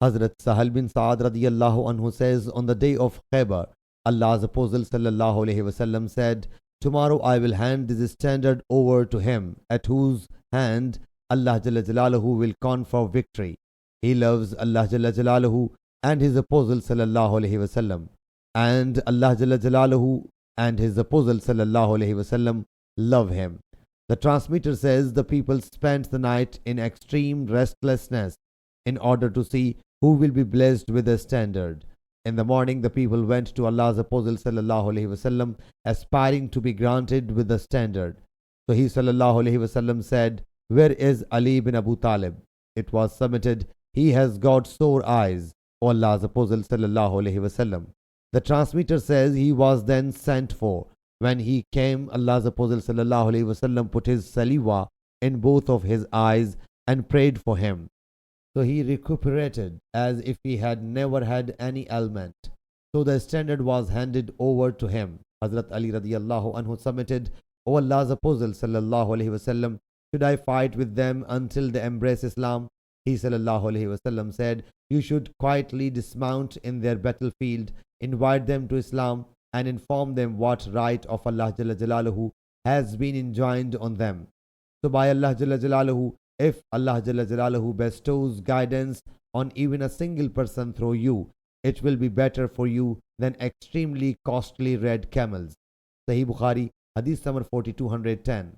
Hazrat Sahal bin Sa'ad radiyallahu anhu says, on the day of Khaybar, Allah's Apostle sallallahu alaihi wasallam said, tomorrow I will hand this standard over to him, at whose hand Allah Jalla Jalaluhu will confer victory. He loves Allah Jalla Jalaluhu and His Apostle sallallahu alaihi wasallam, and Allah Jalla Jalaluhu and His Apostle sallallahu alaihi wasallam love him. The transmitter says the people spent the night in extreme restlessness in order to see who will be blessed with the standard. In the morning, the people went to Allah's Apostle sallallahu alaihi wasallam, aspiring to be granted with the standard. So he sallallahu alaihi wasallam said, "Where is Ali bin Abu Talib?" It was submitted, "He has got sore eyes, O Allah's Apostle sallallahu alaihi wasallam." The transmitter says he was then sent for. When he came, Allah's Apostle sallallahu alaihi wasallam put his saliva in both of his eyes and prayed for him. So he recuperated as if he had never had any ailment. So the standard was handed over to him. Hazrat Ali radiyallahu anhu submitted, "O Allah's Apostle sallallahu alaihi wasallam, should I fight with them until they embrace Islam?" He sallallahu alaihi wasallam said, "You should quietly dismount in their battlefield, invite them to Islam, and inform them what right of Allah Jalla Jalaluhu has been enjoined on them. So by Allah Jalla Jalaluhu, if Allah Jalla Jalaluhu bestows guidance on even a single person through you, it will be better for you than extremely costly red camels." Sahih Bukhari, Hadith number 4210.